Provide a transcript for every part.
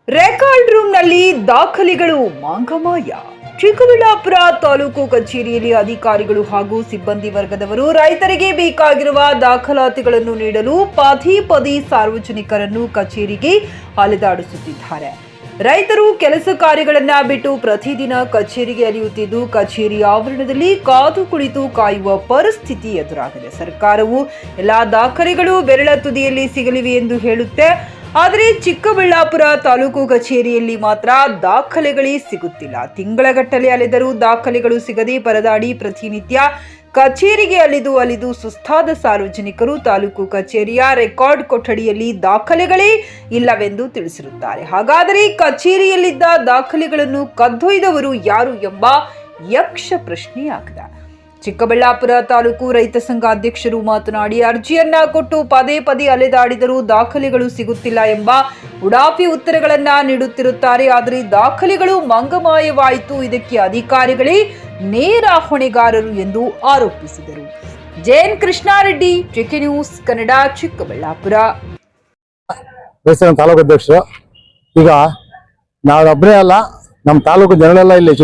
Record ರೂಮ್ನಲ್ಲಿ ದಾಖಲೆಗಳು ಮಾಂಗಮಾಯ. ಚಿಕ್ಕಬಳ್ಳಾಪುರ ತಾಲೂಕು ಕಚೇರಿಯಲ್ಲಿ ಅಧಿಕಾರಿಗಳು ಹಾಗೂ ಸಿಬ್ಬಂದಿ ವರ್ಗದವರು ರೈತರಿಗೆ ಬೇಕಾಗಿರುವ ದಾಖಲಾತಿಗಳನ್ನು ನೀಡಲು ಪದೇ ಸಾರ್ವಜನಿಕರನ್ನು ಕಚೇರಿಗೆ ಅಲೆದಾಡಿಸುತ್ತಿದ್ದಾರೆ. ರೈತರು ಕೆಲಸ ಕಾರ್ಯಗಳನ್ನ ಬಿಟ್ಟು ಪ್ರತಿದಿನ ಕಚೇರಿಗೆ ಅಲೆಯುತ್ತಿದ್ದು ಕಚೇರಿ ಆವರಣದಲ್ಲಿ ಕಾದು ಕುಳಿತು ಕಾಯುವ ಪರಿಸ್ಥಿತಿ ಎದುರಾಗಿದೆ. ಸರ್ಕಾರವು ಎಲ್ಲಾ ದಾಖಲೆಗಳು ಬೆರಳ ತುದಿಯಲ್ಲಿ ಸಿಗಲಿವೆ ಎಂದು ಹೇಳುತ್ತೆ. ಆದರೆ ಚಿಕ್ಕಬಳ್ಳಾಪುರ ತಾಲೂಕು ಕಚೇರಿಯಲ್ಲಿ ಮಾತ್ರ ದಾಖಲೆಗಳೇ ಸಿಗುತ್ತಿಲ್ಲ. ತಿಂಗಳಗಟ್ಟಲೆ ಅಲೆದರೂ ದಾಖಲೆಗಳು ಸಿಗದೆ ಪರದಾಡಿ ಪ್ರತಿನಿತ್ಯ ಕಚೇರಿಗೆ ಅಲಿದು ಸುಸ್ತಾದ ಸಾರ್ವಜನಿಕರು ತಾಲೂಕು ಕಚೇರಿಯ ರೆಕಾರ್ಡ್ ಕೊಠಡಿಯಲ್ಲಿ ದಾಖಲೆಗಳೇ ಇಲ್ಲವೆಂದು ತಿಳಿಸಿರುತ್ತಾರೆ. ಹಾಗಾದರೆ ಕಚೇರಿಯಲ್ಲಿದ್ದ ದಾಖಲೆಗಳನ್ನು ಕದ್ದೊಯ್ದವರು ಯಾರು ಎಂಬ ಯಕ್ಷ ಪ್ರಶ್ನೆಯಾಗಿದೆ. ಚಿಕ್ಕಬಳ್ಳಾಪುರ ತಾಲೂಕು ರೈತ ಸಂಘ ಅಧ್ಯಕ್ಷರು ಮಾತನಾಡಿ, ಅರ್ಜಿಯನ್ನ ಕೊಟ್ಟು ಪದೇ ಅಲೆದಾಡಿದರೂ ದಾಖಲೆಗಳು ಸಿಗುತ್ತಿಲ್ಲ ಎಂಬ ಉಡಾಫಿ ಉತ್ತರಗಳನ್ನ ನೀಡುತ್ತಿರುತ್ತಾರೆ. ಆದರೆ ದಾಖಲೆಗಳು ಮಂಗಮಾಯವಾಯಿತು. ಇದಕ್ಕೆ ಅಧಿಕಾರಿಗಳೇ ನೇರ ಹೊಣೆಗಾರರು ಎಂದು ಆರೋಪಿಸಿದರು. JN Krishnareddy, TK news Kannada, Chikkaballapur. Taluk ಅಧ್ಯಕ್ಷರು, ಈಗ ನಾವೊಬ್ಬರೇ ಅಲ್ಲ, ನಮ್ಮ ತಾಲೂಕು ಜನರೆಲ್ಲ ಇಲ್ಲಿ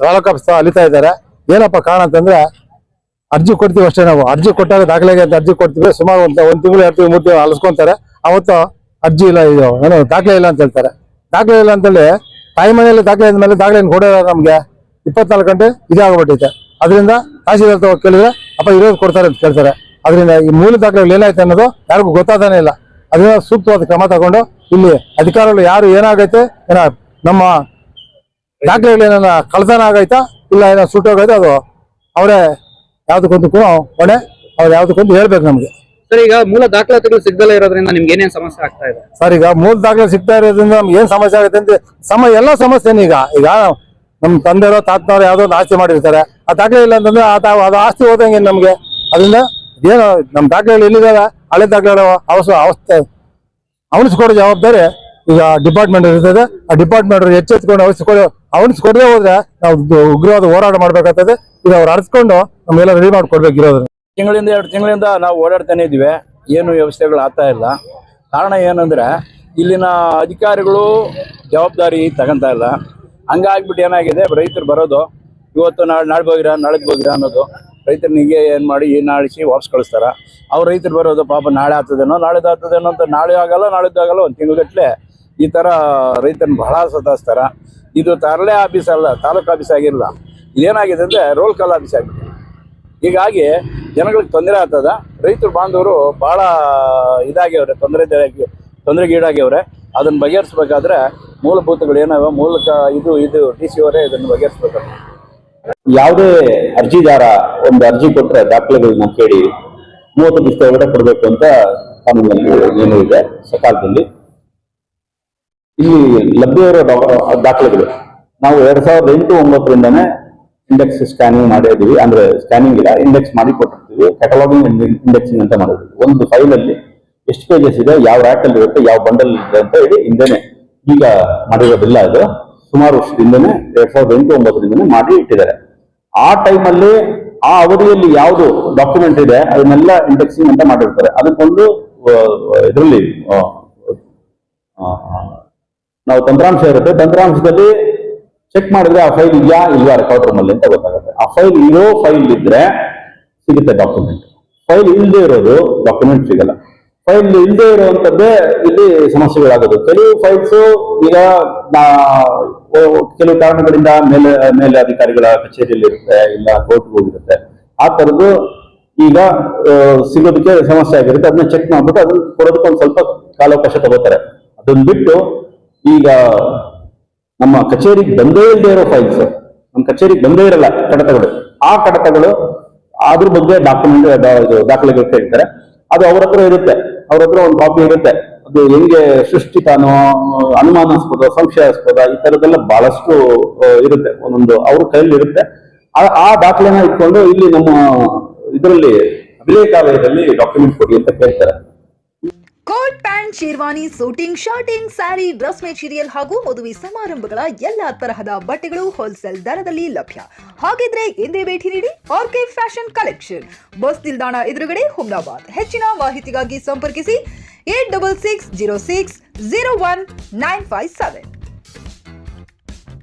ತಾಲೂಕು ಆಫೀಸ್ ಅಲಿತಾ ಇದ್ದಾರೆ. ಏನಪ್ಪ ಕಾರಣ ಅಂತಂದ್ರೆ, ಅರ್ಜಿ ಕೊಡ್ತೀವಿ ಅಷ್ಟೇ. ನಾವು ಅರ್ಜಿ ಕೊಟ್ಟಾಗ ದಾಖಲೆಗೆ ಅಂತ ಅರ್ಜಿ ಕೊಡ್ತೀವಿ. ಸುಮಾರು ಒಂದು ತಿಂಗಳು 2 ತಿಂಗಳು 3 ತಿಂಗಳು ಅಲಿಸ್ಕೊಂತಾರೆ. ಅವತ್ತು ಅರ್ಜಿ ಇಲ್ಲ, ಇದು ಏನೋ ದಾಖಲೆ ಇಲ್ಲ ಅಂತ ಹೇಳ್ತಾರೆ. ದಾಖಲೆ ಇಲ್ಲ ಅಂತೇಳಿ ತಾಯಿ ಮನೆಯಲ್ಲಿ ದಾಖಲೆ ಆದ್ಮೇಲೆ ದಾಖಲೆ ಕೊಡೋಲ್ಲ. ನಮ್ಗೆ 24 ಗಂಟೆ ಇದಾಗ್ಬಿಟ್ಟೈತೆ. ಅದರಿಂದ ತಹಸೀಲ್ದಾರ್ ಕೇಳಿದ್ರೆ ಅಪ್ಪ ಇರೋದು ಕೊಡ್ತಾರೆ ಅಂತ ಕೇಳ್ತಾರೆ. ಅದರಿಂದ ಈ ಮೂಲ ದಾಖಲೆಗಳು ಏನಾಯ್ತು ಅನ್ನೋದು ಯಾರಿಗೂ ಗೊತ್ತಾದಾನೆ ಇಲ್ಲ. ಅದರಿಂದ ಸೂಕ್ತವಾದ ಕ್ರಮ ತಗೊಂಡು ಇಲ್ಲಿ ಅಧಿಕಾರಿಗಳು ಯಾರು ಏನಾಗೈತೆ, ಏನೋ ನಮ್ಮ ದಾಖಲೆಗಳೇನ ಕಳ್ತನ ಆಗೈತಾ ಇಲ್ಲ ಏನೋ ಸುಟ್ಟೋಗೈತೆ, ಅದು ಅವರೇ ಯಾವ್ದಕ್ಕೊಂದು ಹೊಣೆ, ಅವ್ರು ಯಾವ್ದಕ್ಕೊಂದು ಹೇಳ್ಬೇಕು ನಮ್ಗೆ. ಸರ್, ಈಗ ಮೂಲ ದಾಖಲಾತಿಗಳು ಸಿಗದಲ್ಲ ಇರೋದ್ರಿಂದ ನಿಮ್ಗೆ ಏನೇನು ಸಮಸ್ಯೆ ಆಗ್ತಾ ಇದೆ? ಸರ್, ಈಗ ಮೂಲ ದಾಖಲೆ ಸಿಗ್ತಾ ಇರೋದ್ರಿಂದ ನಮ್ಗೆ ಏನ್ ಸಮಸ್ಯೆ ಆಗುತ್ತೆ ಅಂತ ಎಲ್ಲ ಸಮಸ್ಯೆನೇ. ಈಗ ನಮ್ ತಂದೆಯವರು ತಾತನವರು ಯಾವ್ದೋ ಒಂದು ಆಸ್ತಿ ಮಾಡಿರ್ತಾರೆ. ಆ ದಾಖಲೆ ಇಲ್ಲ ಅಂತಂದ್ರೆ ಅದು ಆಸ್ತಿ ಹೋದಂಗೆ ನಮ್ಗೆ. ಅದರಿಂದ ಏನು ನಮ್ ದಾಖಲೆಗಳು ಎಲ್ಲಿದ್ದಾವೆ, ಹಳೆ ದಾಖಲೆಗಳು ಅವಸ್ಥೆ ಅವನಿಸ್ಕೊಡೋ ಜವಾಬ್ದಾರಿ ಈಗ ಡಿಪಾರ್ಟ್ಮೆಂಟ್ ಇರ್ತದೆ. ಆ ಡಿಪಾರ್ಟ್ಮೆಂಟ್ ಎಚ್ಚೆತ್ಕೊಂಡು ಅವನಿಸ್ಕೊಡದೆ ಹೋದ್ರೆ ನಾವು ಉಗ್ರವಾದ ಹೋರಾಟ ಮಾಡ್ಬೇಕಾಗ್ತದೆ. ಈಗ ಅವ್ರು ಅರ್ಸ್ಕೊಂಡು ನಮ್ಗೆಲ್ಲ ರೆಡಿ ಮಾಡ್ಕೊಡ್ಬೇಕಿರೋದು. ತಿಂಗಳಿಂದ 2 ತಿಂಗಳಿಂದ ನಾವು ಓಡಾಡ್ತಾನೆ ಇದೀವಿ. ಏನು ವ್ಯವಸ್ಥೆಗಳು ಆಗ್ತಾ ಇಲ್ಲ. ಕಾರಣ ಏನಂದ್ರೆ ಇಲ್ಲಿನ ಅಧಿಕಾರಿಗಳು ಜವಾಬ್ದಾರಿ ತಗೊಂತಾ ಇಲ್ಲ. ಹಂಗಾಗ್ಬಿಟ್ಟು ಏನಾಗಿದೆ, ರೈತರು ಬರೋದು ಇವತ್ತು ನಾಳೆ ಹೋಗಿರ ನಾಳೆದ್ ಹೋಗಿರ ಅನ್ನೋದು, ರೈತನಿಗೆ ಏನು ಮಾಡಿ ನಾಳಿಸಿ ವಾಪಸ್ ಕಳಿಸ್ತಾರ. ಅವ್ರು ರೈತರು ಬರೋದು ಪಾಪ ನಾಳೆ ಆಗ್ತದೇನೋ ನಾಳೆದು ಆಗ್ತದೇನೋ ಅಂತ, ನಾಳೆ ಆಗಲ್ಲ ನಾಳೆದ್ದು ಆಗಲ್ಲ, ಒಂದು ತಿಂಗಳಗಟ್ಟಲೆ ಈ ಥರ ರೈತನ ಬಹಳ ಸತಾಯಿಸ್ತಾರ. ಇದು ತರಲೆ ಆಫೀಸ್ ಅಲ್ಲ, ತಾಲೂಕು ಆಫೀಸ್ ಆಗಿರಲ್ಲ. ಇದೇನಾಗಿದೆ ಅಂದರೆ ರೋಲ್ ಕಾಲ್ ಆಫೀಸ್ ಆಗಿದೆ. ಹೀಗಾಗಿ ಜನಗಳಿಗೆ ತೊಂದರೆ ಆಗ್ತದ. ರೈತರು ಬಾಂಧವರು ಭಾಳ ಇದಾಗ್ಯವ್ರೆ, ತೊಂದರೆಗೀಡಾಗ್ಯವ್ರೆ. ಅದನ್ನು ಬಗೆಹರಿಸ್ಬೇಕಾದ್ರೆ ಮೂಲಭೂತಗಳು ಏನಾವ ಮೂಲಕ ಇದು DC ಅವರೇ ಇದನ್ನು ಬಗೆಹರಿಸ್ಬೇಕಾದ್ರೆ. ಯಾವುದೇ ಅರ್ಜಿದಾರ ಒಂದು ಅರ್ಜಿ ಕೊಟ್ಟರೆ ದಾಖಲೆಗಳನ್ನ ಕೇಳಿ 30 ದಿವಸ ಒಳಗಡೆ ಕೊಡಬೇಕು ಅಂತ ಕಾನೂನಲ್ಲಿ ಏನು ಇದೆ ಸಕಾಲದಲ್ಲಿ. ಇಲ್ಲಿ ಲಭ್ಯ ಇರೋ ದಾಖಲೆಗಳು ನಾವು 2008-09ರಿಂದಾನೇ ಇಂಡೆಕ್ಸ್ ಸ್ಕ್ಯಾನಿಂಗ್ ಮಾಡಿದ್ದೀವಿ. ಅಂದ್ರೆ ಸ್ಕ್ಯಾನಿಂಗ್ ಇಲ್ಲ, ಇಂಡೆಕ್ಸ್ ಮಾಡಿ ಕೊಟ್ಟಿರ್ತೀವಿ. ಕ್ಯಾಟಲಾಗಿಂಗ್ ಇಂಡೆಕ್ಸಿಂಗ್ ಅಂತ ಮಾಡಿದ್ವಿ. ಒಂದು ಫೈಲ್ ಅಲ್ಲಿ ಎಷ್ಟು ಪೇಜಸ್ ಇದೆ, ಯಾವ ರ್ಯಾಕ್ ಅಲ್ಲಿ ಇರುತ್ತೆ, ಯಾವ ಬಂಡಲ್ ಇದೆ ಅಂತ ಹೇಳಿ ಹಿಂದೆನೆ, ಈಗ ಮಾಡಿರೋದಿಲ್ಲ. ಅದು ಸುಮಾರು ವರ್ಷದಿಂದನೇ 2008-09ರಿಂದನೇ ಮಾಡಿ ಇಟ್ಟಿದ್ದಾರೆ. ಆ ಟೈಮಲ್ಲಿ ಆ ಅವಧಿಯಲ್ಲಿ ಯಾವುದು ಡಾಕ್ಯುಮೆಂಟ್ ಇದೆ ಅದನ್ನೆಲ್ಲ ಇಂಡೆಕ್ಸಿಂಗ್ ಅಂತ ಮಾಡಿರ್ತಾರೆ. ಅದಕ್ಕೊಂದು ಇದರಲ್ಲಿ ನಾವು ತಂತ್ರಾಂಶ ಇರುತ್ತೆ. ತಂತ್ರಾಂಶದಲ್ಲಿ ಚೆಕ್ ಮಾಡಿದ್ರೆ ಆ ಫೈಲ್ ಇದೆಯಾ ಇಲ್ವಾ ರೆಕಾರ್ಡ್ ರೂಮ್ ಅಲ್ಲಿ ಅಂತ ಗೊತ್ತಾಗುತ್ತೆ. ಆ ಫೈಲ್ ಇರೋ ಫೈಲ್ ಇದ್ರೆ ಸಿಗುತ್ತೆ ಡಾಕ್ಯುಮೆಂಟ್. ಫೈಲ್ ಇಲ್ಲದೆ ಇರೋದು ಡಾಕ್ಯುಮೆಂಟ್ ಸಿಗಲ್ಲ. ಫೈಲ್ ಇಲ್ಲದೆ ಇರುವಂತದ್ದೇ ಇಲ್ಲಿ ಸಮಸ್ಯೆಗಳಾಗೋದು. ಕೆಲವು ಫೈಲ್ಸ್ ಈಗ ಕೆಲವು ಕಾರಣಗಳಿಂದ ಮೇಲೆ ಅಧಿಕಾರಿಗಳ ಕಚೇರಿಯಲ್ಲಿ ಇರುತ್ತೆ, ಇಲ್ಲ ಕೋರ್ಟ್ಗೆ ಹೋಗಿರುತ್ತೆ. ಆ ತರದ್ದು ಈಗ ಸಿಗೋದಕ್ಕೆ ಸಮಸ್ಯೆ ಆಗಿರುತ್ತೆ. ಅದನ್ನ ಚೆಕ್ ಮಾಡ್ಬಿಟ್ಟು ಅದನ್ನ ಕೊಡೋದಕ್ಕೆ ಒಂದು ಸ್ವಲ್ಪ ಕಾಲಾವಕಾಶ ತಗೋತಾರೆ. ಅದನ್ನ ಬಿಟ್ಟು ಈಗ ನಮ್ಮ ಕಚೇರಿಗೆ ಬಂದೇ ಇಲ್ಲದೆ ಇರೋ ಫೈಲ್ಸ್, ನಮ್ಮ ಕಚೇರಿಗೆ ಬಂದೇ ಇರಲ್ಲ ಕಡತಗಳು, ಆ ಕಡತಗಳು ಅದ್ರ ಬಗ್ಗೆ ದಾಖಲೆಗಳು ಕೇಳ್ತಾರೆ. ಅದು ಅವ್ರ ಹತ್ರ ಇರುತ್ತೆ, ಅವ್ರ ಹತ್ರ ಒಂದು ಕಾಪಿ ಇರುತ್ತೆ. ಅದು ಹೆಂಗೆ ಸೃಷ್ಟಿತಾನೋ, ಅನುಮಾನಾಸ್ಪದ, ಸಂಶಯಾಸ್ಪದ, ಈ ತರದೆಲ್ಲ ಬಹಳಷ್ಟು ಇರುತ್ತೆ. ಒಂದೊಂದು ಅವ್ರ ಕೈಯಲ್ಲಿ ಇರುತ್ತೆ. ಆ ದಾಖಲೆನ ಇಟ್ಕೊಂಡು ಇಲ್ಲಿ ನಮ್ಮ ಇದರಲ್ಲಿ ಅಭಿಲೇಖಾಲಯದಲ್ಲಿ ಡಾಕ್ಯುಮೆಂಟ್ ಕೊಡಿ ಅಂತ ಕೇಳ್ತಾರೆ. Coat pant, sherwani, suiting, shirting, sari, dress material ಹಾಗೂ ಮದುವೆ ಸಮಾರಂಭಗಳ ಎಲ್ಲಾ ತರಹದ ಬಟ್ಟೆಗಳು ಹೋಲ್ಸೇಲ್ ದರದಲ್ಲಿ ಲಭ್ಯ. ಹಾಗಿದ್ರೆ ಎಂದೇ ಭೇಟಿ ನೀಡಿ ಆರ್ಕೆ ಫ್ಯಾಷನ್ ಕಲೆಕ್ಷನ್, ಬಸ್ ನಿಲ್ದಾಣ ಎದುರುಗಡೆ, ಹುಮ್ನಾಬಾದ್. ಹೆಚ್ಚಿನ ಮಾಹಿತಿಗಾಗಿ ಸಂಪರ್ಕಿಸಿ 8660601957.